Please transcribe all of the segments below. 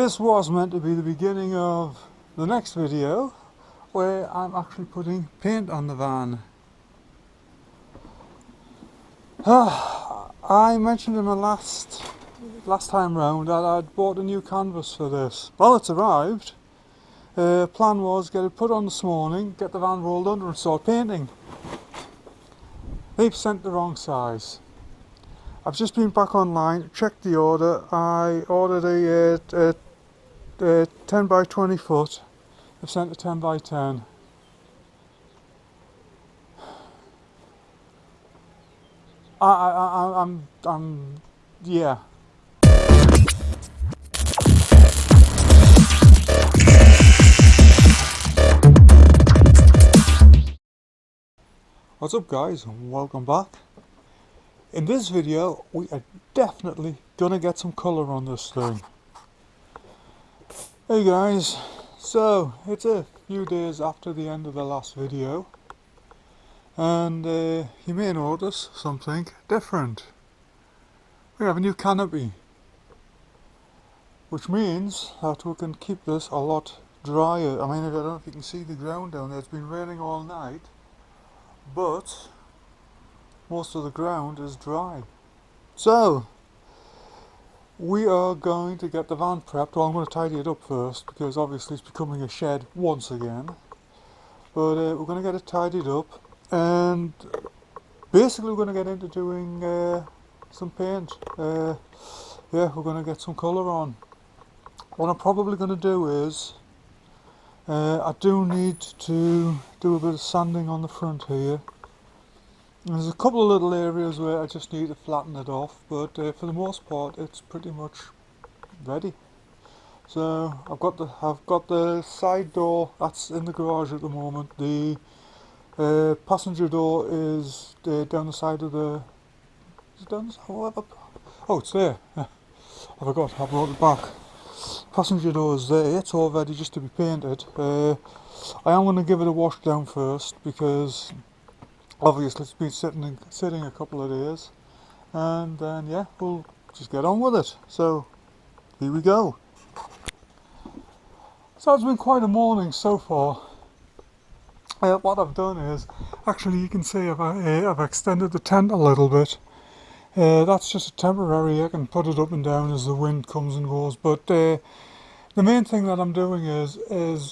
This was meant to be the beginning of the next video where I'm actually putting paint on the van. I mentioned in my last time round that I'd bought a new canvas for this. Well, it's arrived. Plan was get it put on this morning, get the van rolled under and start painting. They've sent the wrong size. I've just been back online, checked the order. I ordered a 10 by 20 foot. They've sent a 10 by 10. Yeah. What's up guys, and welcome back. In this video we are definitely gonna get some colour on this thing. Hey guys, so it's a few days after the end of the last video and you may notice something different. We have a new canopy, which means that we can keep this a lot drier. I mean, I don't know if you can see the ground down there. It's been raining all night, but most of the ground is dry. So we are going to get the van prepped. Well, I'm going to tidy it up first because obviously it's becoming a shed once again. But we're going to get it tidied up and basically we're going to get into doing some paint. Yeah, we're going to get some colour on. What I'm probably going to do is I do need to do a bit of sanding on the front here. There's a couple of little areas where I just need to flatten it off, but for the most part it's pretty much ready. So I've got the side door that's in the garage at the moment. The passenger door is down the side of the. Is it down the side? Oh, it's there. I forgot. I brought it back. Passenger door is there. It's all ready just to be painted. I am going to give it a wash down first because obviously it's been sitting a couple of days, and then yeah, we'll just get on with it. So here we go. So it's been quite a morning so far. What I've done is, actually you can see I've extended the tent a little bit. That's just a temporary. I can put it up and down as the wind comes and goes, but the main thing that I'm doing is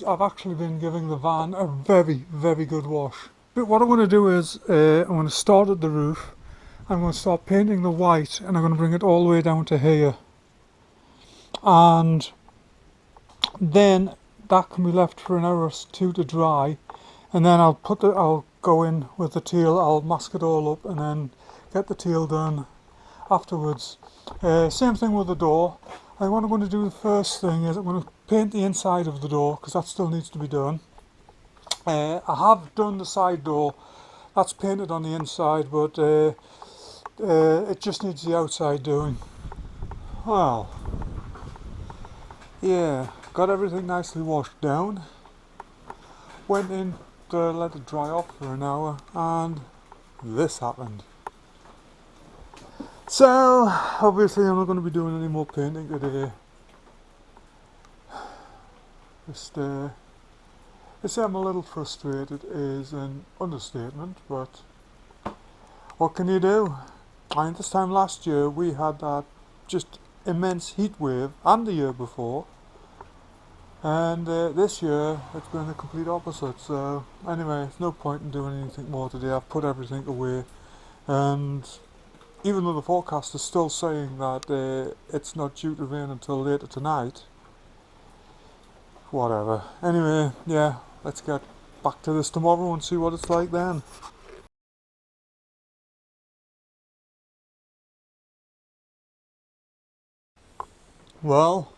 I've actually been giving the van a very good wash. But what I'm going to do is I'm going to start at the roof. I'm going to start painting the white and I'm going to bring it all the way down to here, and then that can be left for an hour or two to dry, and then I'll go in with the teal. I'll mask it all up and then get the teal done afterwards. Same thing with the door. What I'm going to do the first thing is I'm going to paint the inside of the door because that still needs to be done. I have done the side door, that's painted on the inside, but it just needs the outside doing. Well, yeah, got everything nicely washed down, went in to let it dry off for an hour, and this happened. So obviously I'm not going to be doing any more painting today. Just to say I'm a little frustrated is an understatement, but what can you do? I mean, this time last year we had that just immense heat wave, and the year before, and this year it's been the complete opposite. So anyway, there's no point in doing anything more today. I've put everything away, and even though the forecast is still saying that it's not due to rain until later tonight, whatever. Anyway, yeah, let's get back to this tomorrow and see what it's like then. Well,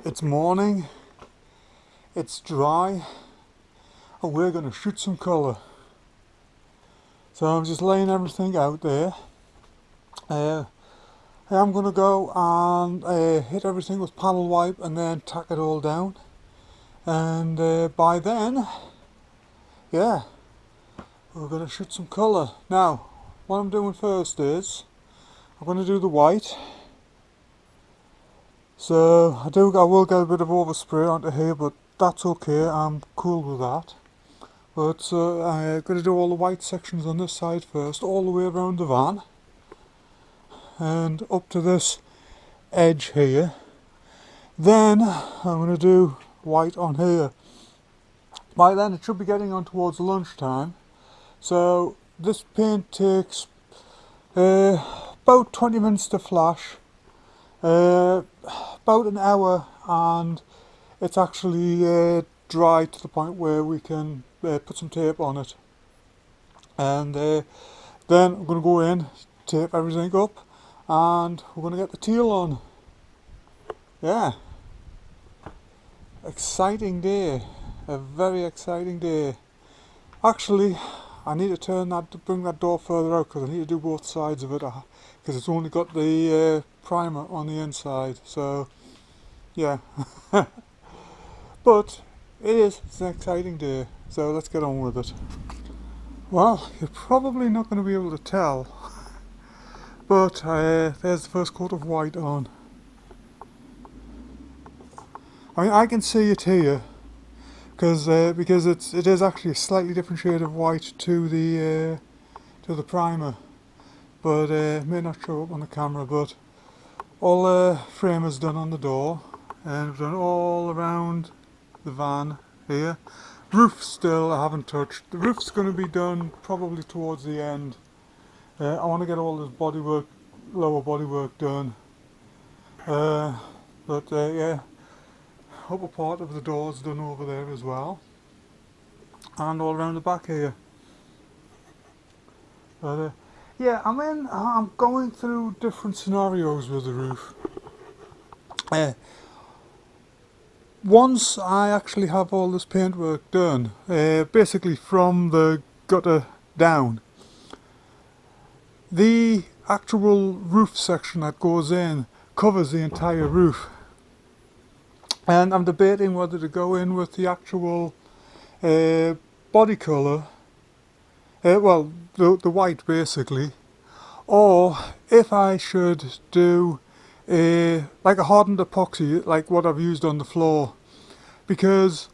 it's morning, it's dry, and we're going to shoot some colour. So I'm just laying everything out there. I'm going to go and hit everything with panel wipe and then tack it all down. And by then, yeah, we're going to shoot some colour. Now, what I'm doing first is, I'm going to do the white. So I will get a bit of overspray onto here, but that's okay, I'm cool with that. But I'm going to do all the white sections on this side first, all the way around the van and up to this edge here. Then I'm going to do white on here. By then it should be getting on towards lunchtime, so this paint takes about 20 minutes to flash, about an hour, and it's actually dry to the point where we can put some tape on it. And then I'm going to go in, tape everything up, and we're going to get the teal on. Yeah, exciting day, a very exciting day. Actually, I need to bring that door further out because I need to do both sides of it, because it's only got the primer on the inside, so yeah. But it's an exciting day, so let's get on with it. Well, you're probably not going to be able to tell, but there's the first coat of white on. I mean, I can see it here because it is actually a slightly different shade of white to the primer, but it may not show up on the camera. But all the frame is done on the door, and I've done all around the van here. Roof still I haven't touched. The roof's going to be done probably towards the end. I want to get all this bodywork, lower bodywork done. Yeah, upper part of the door's done over there as well, and all around the back here. But yeah, I'm going through different scenarios with the roof. Once I actually have all this paintwork done, basically from the gutter down, the actual roof section that goes in covers the entire roof. And I'm debating whether to go in with the actual body colour, well, the white basically, or if I should do like a hardened epoxy, like what I've used on the floor, because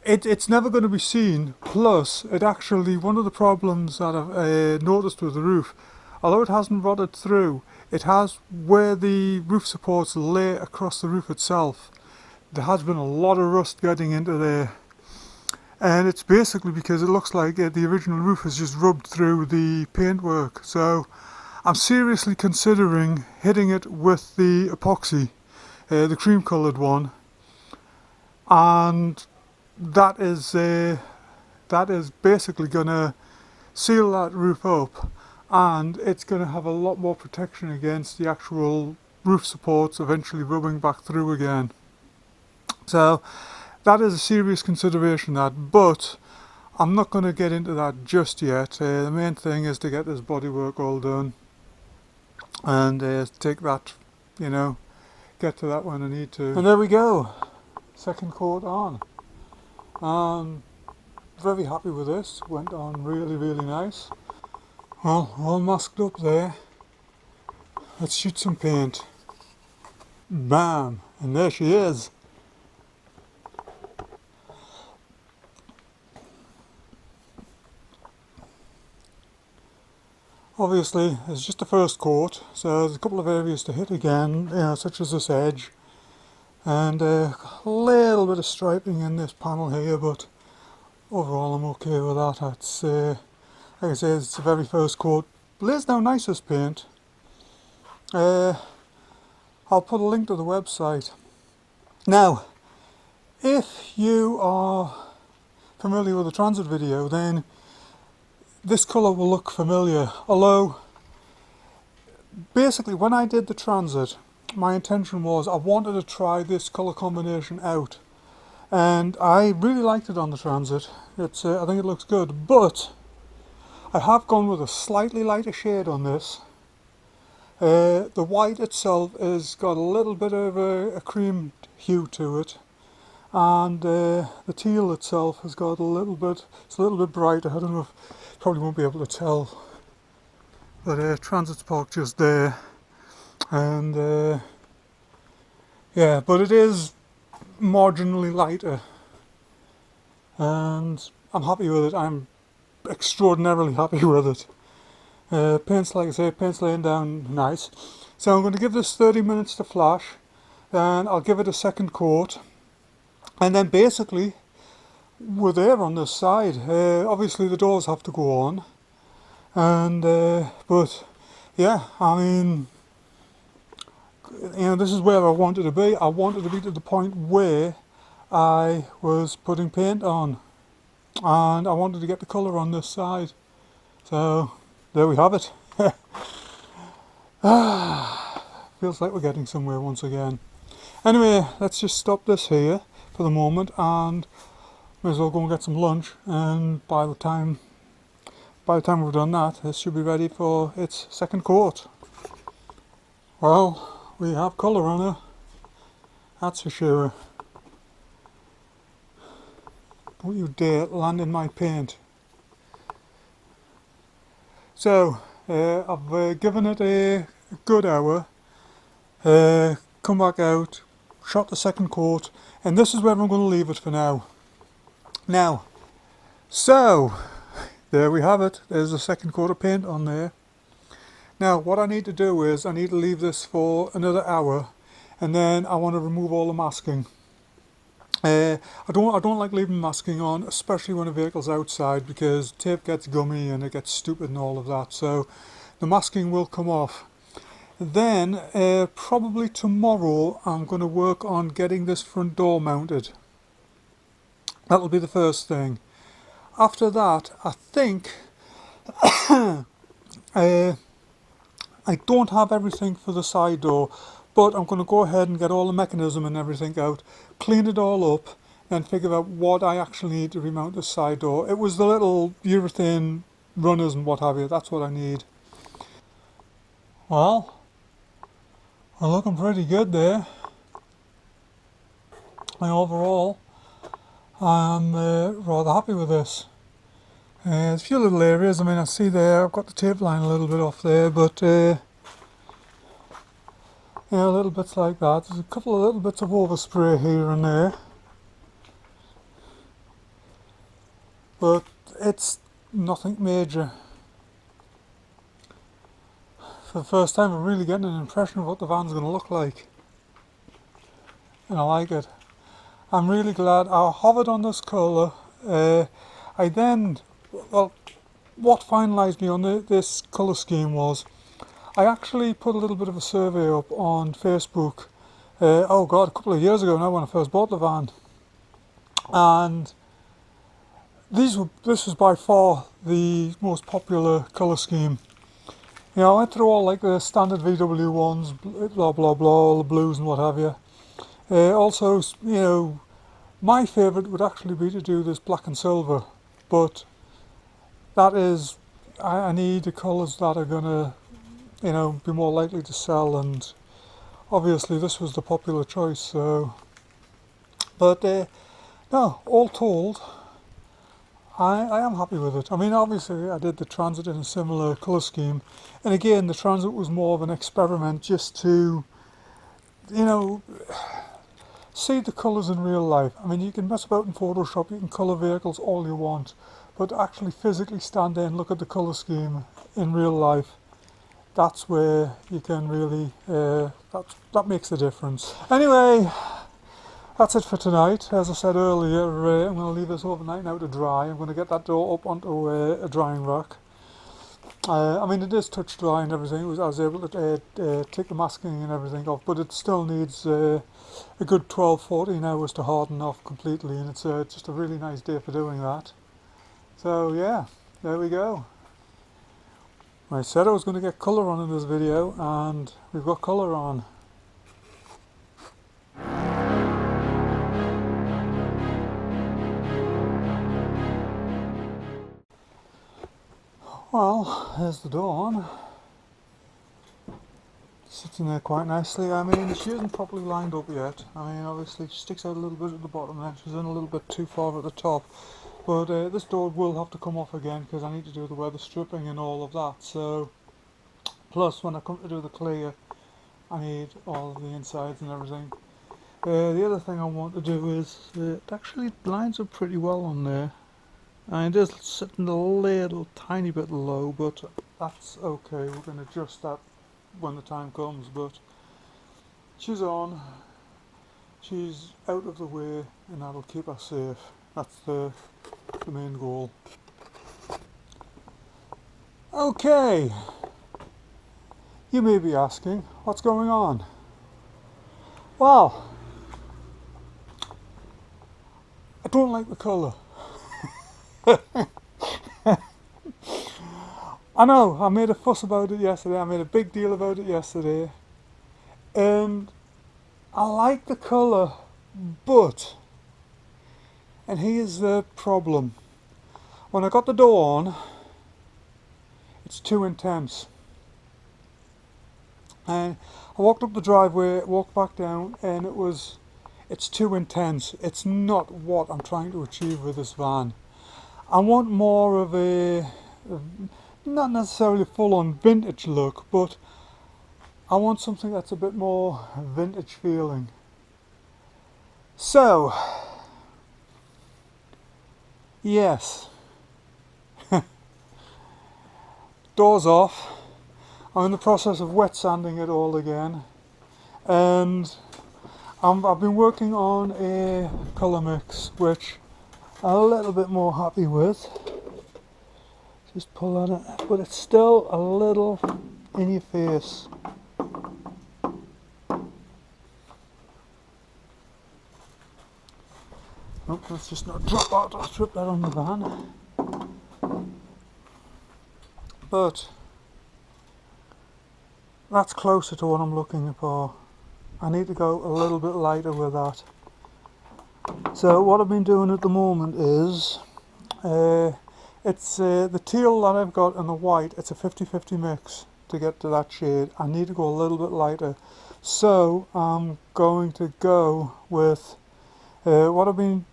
it's never going to be seen. Plus, it actually, one of the problems that I've noticed with the roof, although it hasn't rotted through, it has, where the roof supports lay across the roof itself, there has been a lot of rust getting into there. And it's basically because it looks like the original roof has just rubbed through the paintwork. So I'm seriously considering hitting it with the epoxy, the cream coloured one, and that is basically going to seal that roof up, and it's going to have a lot more protection against the actual roof supports eventually rubbing back through again. So that is a serious consideration, but I'm not going to get into that just yet. The main thing is to get this bodywork all done and take that, get to that when I need to. And there we go, second coat on. Very happy with this, went on really, really nice. Well, all masked up there. Let's shoot some paint. Bam! And there she is. Obviously, it's just the first coat, so there's a couple of areas to hit again, such as this edge, and a little bit of striping in this panel here, but overall I'm okay with that. It's, like I say, it's the very first coat. Lays down nice as paint. I'll put a link to the website. Now, if you are familiar with the transit video, then this colour will look familiar, although basically when I did the transit, my intention was I wanted to try this colour combination out, and I really liked it on the transit. It's I think it looks good, but I have gone with a slightly lighter shade on this. The white itself has got a little bit of a cream hue to it, and the teal itself has got it's a little bit brighter. I don't know if, probably won't be able to tell, but transit's parked just there, and Yeah, but it is marginally lighter, and I'm happy with it. I'm extraordinarily happy with it. Paint's, like I say, paint's laying down nice. So I'm going to give this 30 minutes to flash, then I'll give it a second coat, and then basically we're there on this side. Obviously the doors have to go on, and but yeah, I mean, this is where I wanted to be. I wanted to be to the point where I was putting paint on, and I wanted to get the colour on this side. So there we have it. Feels like we're getting somewhere once again. Anyway, let's just stop this here for the moment, and may as well go and get some lunch. And by the time we've done that, this should be ready for its second coat. Well, we have colour on her, that's for sure. Don't you dare land in my paint. So, I've given it a good hour, come back out, shot the second coat, and this is where I'm going to leave it for now. So, there we have it. There's a second coat of paint on there. Now, what I need to do is I need to leave this for another hour, and then I want to remove all the masking. I don't like leaving masking on, especially when a vehicle's outside, because tape gets gummy and it gets stupid and all of that. So the masking will come off. Then probably tomorrow I'm going to work on getting this front door mounted. That'll be the first thing. After that, I think I don't have everything for the side door, but I'm going to go ahead and get all the mechanism and everything out, clean it all up, and figure out what I actually need to remount the side door. It was the little urethane runners and what have you, that's what I need. Well, we're looking pretty good there. And overall, I'm rather happy with this. There's a few little areas, I mean, I see there, I've got the tape line a little bit off there, but little bits like that. There's a couple of little bits of overspray here and there, but it's nothing major. For the first time I'm really getting an impression of what the van's going to look like, and I like it. I'm really glad I hovered on this colour. What finalised me on this colour scheme was I actually put a little bit of a survey up on Facebook, a couple of years ago now, when I first bought the van, and this was by far the most popular colour scheme. I went through all like the standard VW ones, blah blah blah, all the blues and what have you. Also, my favourite would actually be to do this black and silver, but that is, I need the colours that are gonna, be more likely to sell, and obviously this was the popular choice. So, but no, all told, I am happy with it. I mean, obviously I did the Transit in a similar colour scheme, and again the Transit was more of an experiment, just to, see the colours in real life. I mean, you can mess about in Photoshop, you can colour vehicles all you want, but actually physically stand there and look at the colour scheme in real life, that's where you can really, that makes the difference. Anyway, that's it for tonight. As I said earlier, I'm going to leave this overnight now to dry. I'm going to get that door up onto a drying rack. I mean, it is touch dry and everything. I was able to take the masking and everything off, but it still needs a good 12-14 hours to harden off completely, and it's just a really nice day for doing that. So yeah, there we go. I said I was going to get colour on in this video, and we've got colour on. Well, there's the dawn. Sitting there quite nicely. I mean, she isn't properly lined up yet. I mean, obviously she sticks out a little bit at the bottom there. She's in a little bit too far at the top. But this door will have to come off again, because I need to do the weather stripping and all of that. So, plus when I come to do the clear, I need all of the insides and everything. The other thing I want to do is, it actually lines up pretty well on there. And it is sitting a little tiny bit low, but that's okay. We're going to adjust that when the time comes. But she's on, she's out of the way, and that'll keep her safe. That's the main goal. Okay, you may be asking, what's going on? Well, I don't like the colour. I know, I made a fuss about it yesterday, I made a big deal about it yesterday, and I like the colour, but, and here's the problem, when I got the door on, it's too intense. And I walked up the driveway, walked back down, and it's too intense. It's not what I'm trying to achieve with this van. I want more of a not necessarily full-on vintage look, but I want something that's a bit more vintage feeling. So, yes, doors off. I'm in the process of wet sanding it all again, and I've been working on a colour mix which I'm a little bit more happy with. Just pull on it, but it's still a little in your face. Nope, let's just not drop that on the van. But that's closer to what I'm looking for. I need to go a little bit lighter with that. So what I've been doing at the moment is it's the teal that I've got and the white. It's a 50-50 mix to get to that shade. I need to go a little bit lighter, so I'm going to go with what I've been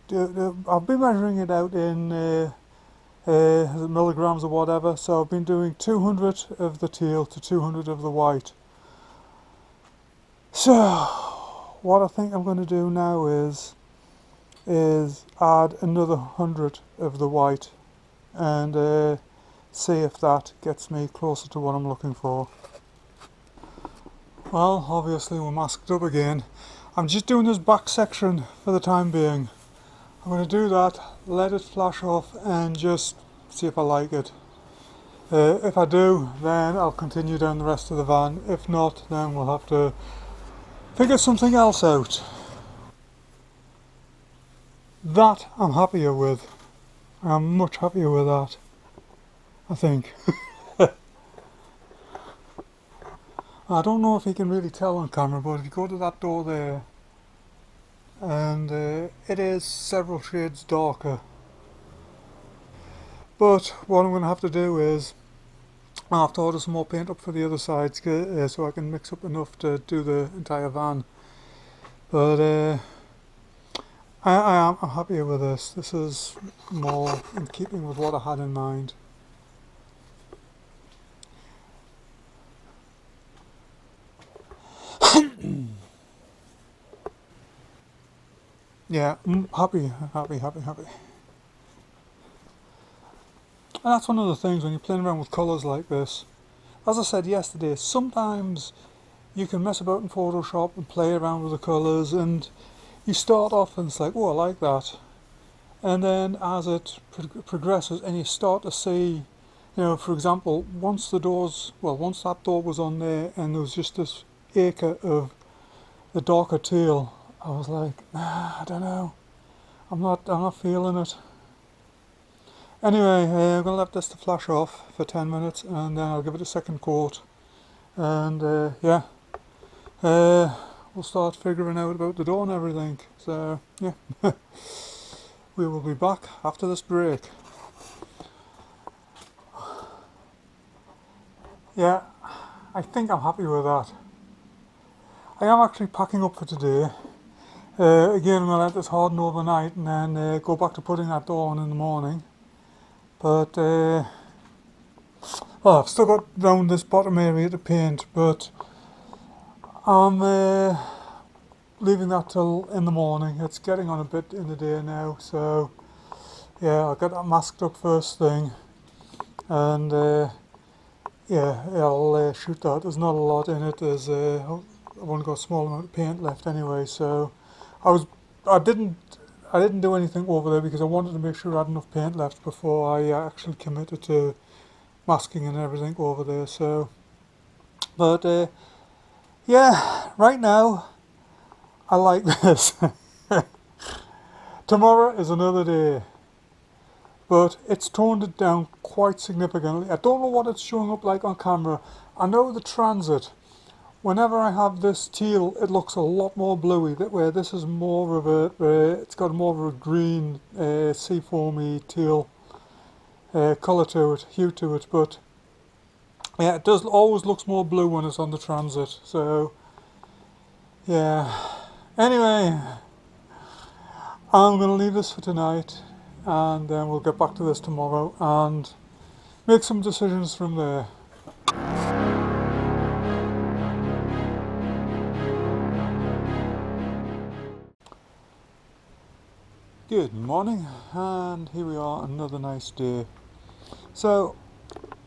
measuring it out in milligrams or whatever. So I've been doing 200 of the teal to 200 of the white. So what I think I'm going to do now is add another 100 of the white and see if that gets me closer to what I'm looking for. Well, obviously we're masked up again. I'm just doing this back section for the time being. I'm going to do that, let it flash off and just see if I like it. If I do, then I'll continue down the rest of the van. If not, then we'll have to figure something else out. That I'm happier with. I'm much happier with that, I think. I don't know if you can really tell on camera, but if you go to that door there, and it is several shades darker. But what I'm going to have to do is I'll have to order some more paint up for the other sides so I can mix up enough to do the entire van. But I'm happier with this. This is more in keeping with what I had in mind. Yeah, I'm happy. And that's one of the things when you're playing around with colours like this. As I said yesterday, sometimes you can mess about in Photoshop and play around with the colours, and you start off and it's like, oh, I like that. And then as it progresses and you start to see, you know, for example, once that door was on there and there was just this acre of the darker teal, I was like, nah, I don't know, I'm not feeling it. Anyway, I'm going to let this to flash off for 10 minutes and then I'll give it a second coat, and yeah, we'll start figuring out about the door and everything. So yeah, we will be back after this break. Yeah, I think I'm happy with that. I am actually packing up for today. Again, I'm going to let this harden overnight and then go back to putting that door on in the morning. But well, I've still got round this bottom area to paint, but I'm leaving that till in the morning. It's getting on a bit in the day now, so yeah, I'll get that masked up first thing, and yeah, I'll shoot that. There's not a lot in it. I've only got a small amount of paint left anyway, so I didn't do anything over there because I wanted to make sure I had enough paint left before I actually committed to masking and everything over there. So, but yeah, right now I like this. Tomorrow is another day, but it's toned it down quite significantly. I don't know what it's showing up like on camera. I know the transit, whenever I have this teal, it looks a lot more bluey, where this is more of it's got more of a green, seafoamy teal colour to it, hue to it, but yeah, it does always looks more blue when it's on the transit, so yeah. Anyway, I'm going to leave this for tonight, and then we'll get back to this tomorrow and make some decisions from there. Good morning, and here we are, another nice day. So,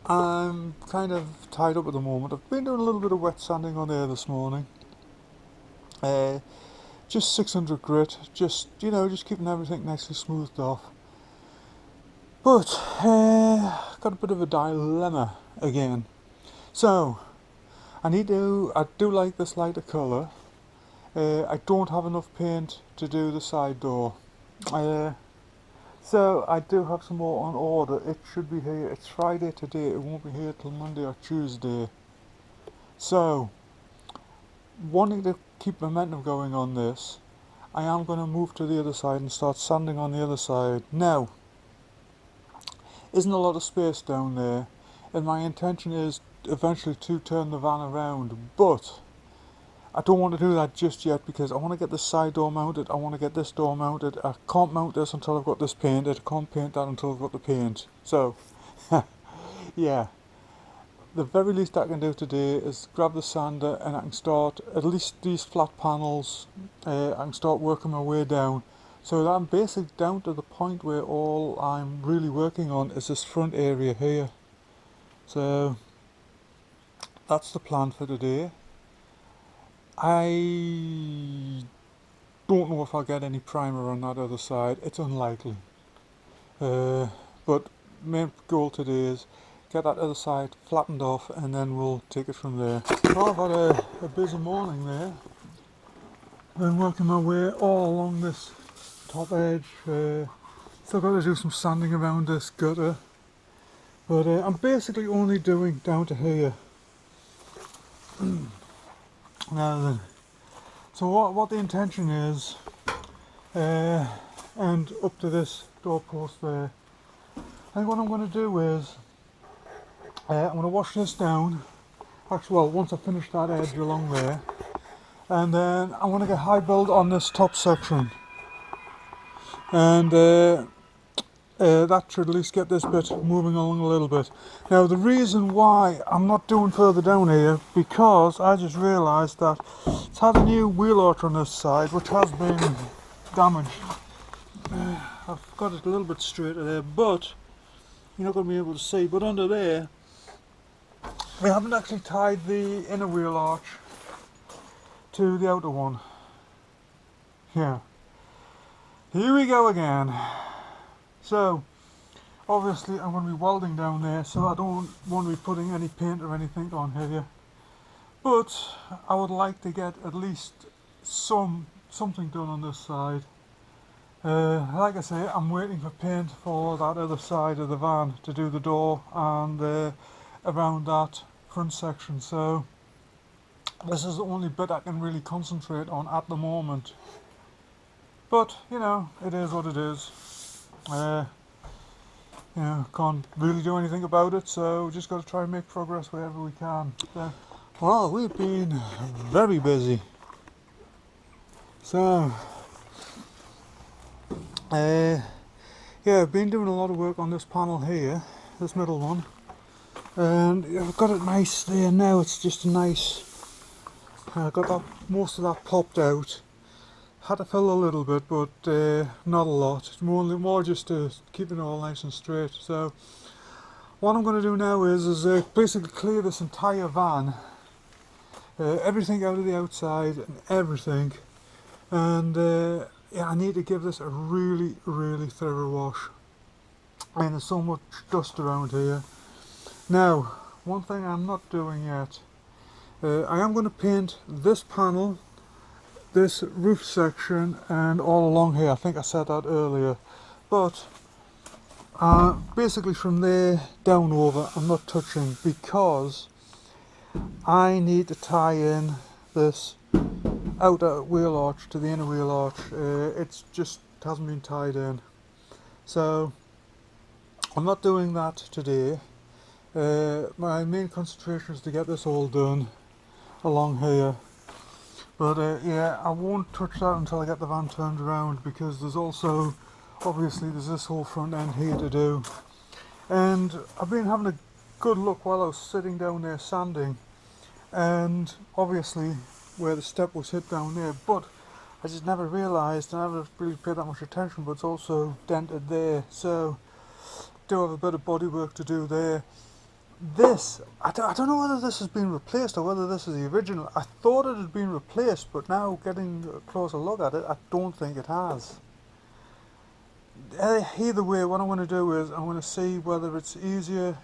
I'm kind of tied up at the moment. I've been doing a little bit of wet sanding on there this morning. Just 600 grit, just keeping everything nicely smoothed off. But, got a bit of a dilemma again. So, I do like this lighter colour. I don't have enough paint to do the side door. So I do have some more on order. It should be here. It's Friday today. It won't be here till Monday or Tuesday. So, wanting to keep momentum going on this, I am going to move to the other side and start sanding on the other side. Now, isn't a lot of space down there, and my intention is eventually to turn the van around, but I don't want to do that just yet because I want to get this side door mounted, I want to get this door mounted. I can't mount this until I've got this painted, I can't paint that until I've got the paint. So, yeah, the very least I can do today is grab the sander and I can start, at least these flat panels, I can start working my way down. So that I'm basically down to the point where all I'm really working on is this front area here. So, that's the plan for today. I don't know if I'll get any primer on that other side. It's unlikely. But main goal today is get that other side flattened off and then we'll take it from there. Well, I've had a busy morning there. Been working my way all along this top edge. Still got to do some sanding around this gutter. But I'm basically only doing down to here. Now then, so what the intention is, and up to this doorpost there, I think what I'm going to do is, I'm going to wash this down, actually well once I finish that edge along there, and then I'm going to get high build on this top section, and that should at least get this bit moving along a little bit. Now the reason why I'm not doing further down here, because I just realised that it's had a new wheel arch on this side which has been damaged. I've got it a little bit straighter there, but you're not going to be able to see, but under there we haven't actually tied the inner wheel arch to the outer one. Yeah, here we go again. So, obviously I'm going to be welding down there, so I don't want to be putting any paint or anything on here. But I would like to get at least something done on this side. Like I say, I'm waiting for paint for that other side of the van to do the door and around that front section. So, this is the only bit I can really concentrate on at the moment. But, you know, it is what it is. Can't really do anything about it, so just got to try and make progress wherever we can. So, well, we've been very busy. So, yeah, I've been doing a lot of work on this panel here, this middle one, and I've got it nice there now. It's just a nice. I got that most of that popped out. Had to fill a little bit, but not a lot. It's more just to keep it all nice and straight. So what I'm going to do now is basically clear this entire van, everything out of the outside and everything, and yeah, I need to give this a really thorough wash. And there's so much dust around here. Now, one thing I'm not doing yet, I am going to paint this panel, this roof section, and all along here. I think I said that earlier, but basically from there down over I'm not touching, because I need to tie in this outer wheel arch to the inner wheel arch. It's just hasn't been tied in, so I'm not doing that today. My main concentration is to get this all done along here. But yeah, I won't touch that until I get the van turned around, because there's also, obviously, there's this whole front end here to do. And I've been having a good look while I was sitting down there sanding, and obviously where the step was hit down there, but I just never realised, I never really paid that much attention, but it's also dented there, so do have a bit of body work to do there. This, I don't know whether this has been replaced or whether this is the original. I thought it had been replaced, but now getting a closer look at it, I don't think it has. Either way, what I'm going to do is I'm going to see whether it's easier,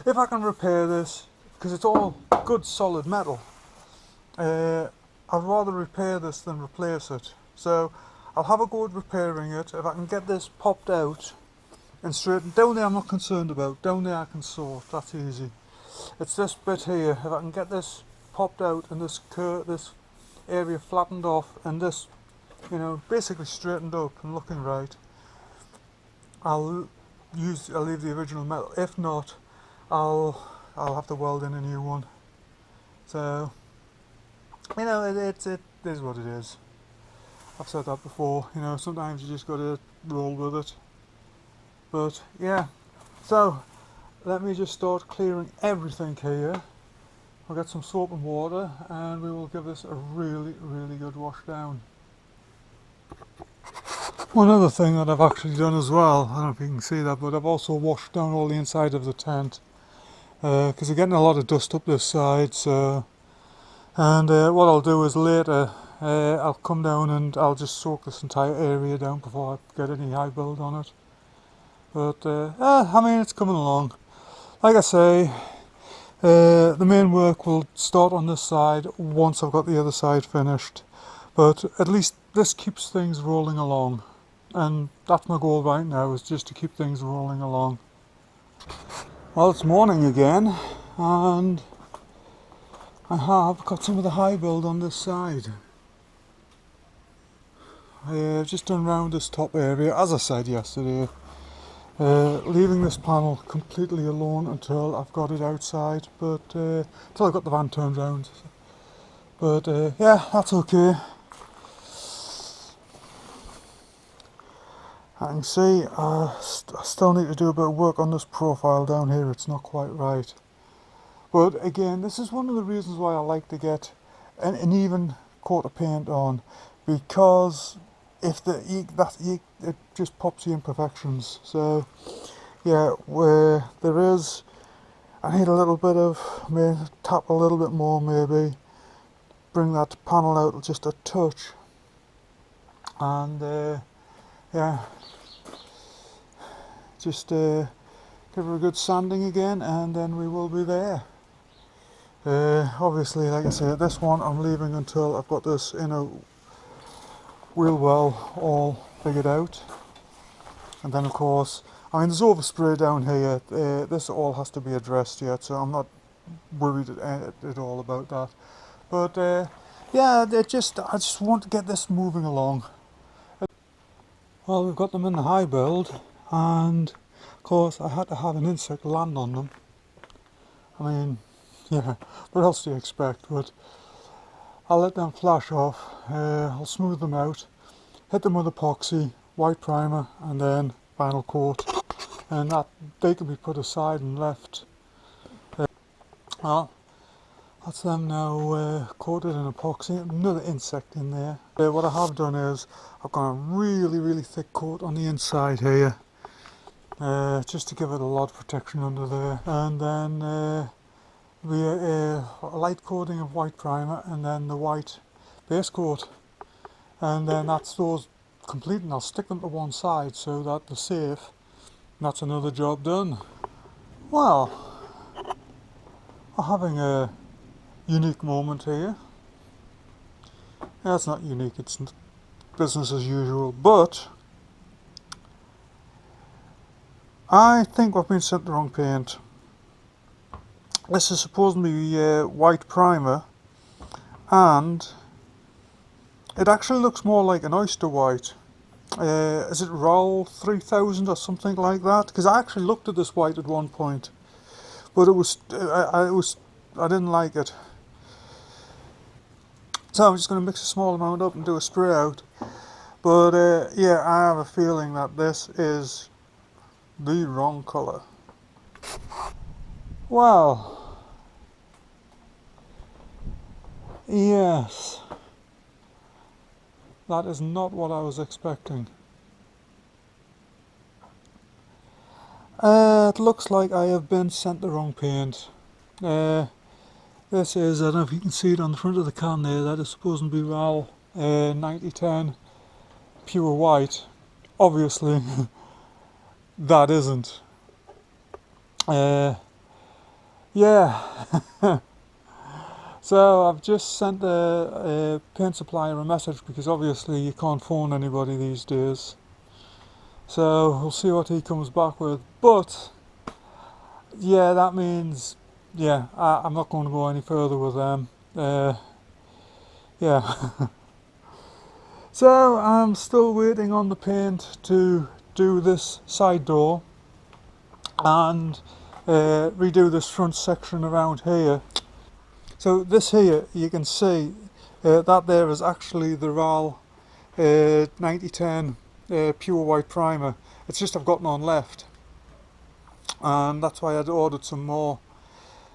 if I can repair this, because it's all good solid metal. I'd rather repair this than replace it. So I'll have a go at repairing it. If I can get this popped out and straightened down there, I'm not concerned about. Down there I can sort, that's easy. It's this bit here, if I can get this popped out and this area flattened off and this, you know, basically straightened up and looking right, I'll leave the original metal. If not, I'll have to weld in a new one. So, you know, it is what it is. I've said that before, you know, sometimes you just got to roll with it. But yeah, so let me just start clearing everything here. I'll get some soap and water and we will give this a really good wash down. One other thing that I've actually done as well, I don't know if you can see that, but I've also washed down all the inside of the tent, because I'm getting a lot of dust up this side. So, and what I'll do is later I'll come down and I'll just soak this entire area down before I get any high build on it. But I mean, it's coming along. Like I say, the main work will start on this side once I've got the other side finished. But at least this keeps things rolling along. And that's my goal right now, is just to keep things rolling along. Well, it's morning again, and I have got some of the high build on this side. I've just done round this top area, as I said yesterday. Leaving this panel completely alone until I've got it outside, but until I've got the van turned round. But yeah, that's okay. I can see I still need to do a bit of work on this profile down here. It's not quite right. But again, this is one of the reasons why I like to get an even coat of paint on, because if it just pops the imperfections. So yeah, where there is, I need a little bit of, tap a little bit more maybe, bring that panel out just a touch, and yeah, just give her a good sanding again, and then we will be there. Obviously, like I say, this one I'm leaving until I've got this inner wheel well all figured out. And then of course, I mean, there's overspray down here. This all has to be addressed yet, so I'm not worried at all about that. But yeah, I just want to get this moving along. Well, we've got them in the high build, and of course I had to have an insect land on them. I mean, yeah, what else do you expect? But I'll let them flash off, I'll smooth them out, hit them with epoxy, white primer, and then final coat, and that they can be put aside and left. Well, That's them now coated in epoxy. Another insect in there. What I have done is I've got a really thick coat on the inside here, just to give it a lot of protection under there. And then a light coating of white primer, and then the white base coat. And then that's those complete, and I'll stick them to one side so that they're safe. And that's another job done. Well, I'm having a unique moment here. Yeah, it's not unique, it's business as usual, but I think I've been sent the wrong paint. This is supposedly white primer, and it actually looks more like an oyster white. Is it RAL 3000 or something like that? Because I actually looked at this white at one point, but I didn't like it. So I'm just going to mix a small amount up and do a spray out. But yeah, I have a feeling that this is the wrong colour. Well, yes, that is not what I was expecting. It looks like I have been sent the wrong paint. This is, I don't know if you can see it on the front of the can there, that is supposed to be RAL 9010 pure white. Obviously that isn't. Yeah. So I've just sent a paint supplier a message, because obviously you can't phone anybody these days. So we'll see what he comes back with. But yeah, that means, yeah, I'm not going to go any further with them. Yeah. So I'm still waiting on the paint to do this side door and redo this front section around here. So this here, you can see that there is actually the RAL 9010 pure white primer. It's just I've got none left, and that's why I'd ordered some more.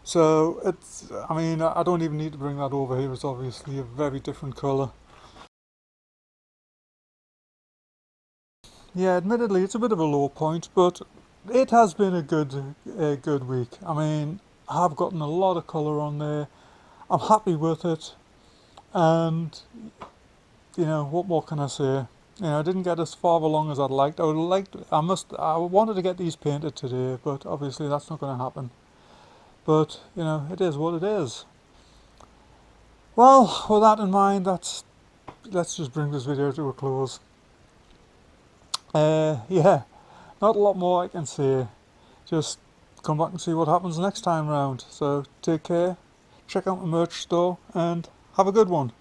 So it's, I mean, I don't even need to bring that over here. It's obviously a very different colour. Yeah, admittedly it's a bit of a low point, but it has been a good week. I mean, I have gotten a lot of colour on there. I'm happy with it, and you know, what more can I say? You know, I didn't get as far along as I'd liked. I wanted to get these painted today, but obviously that's not going to happen. But you know, it is what it is. Well, with that in mind, let's just bring this video to a close. Yeah, not a lot more I can say. Just come back and see what happens next time round. So take care, check out my merch store, and have a good one.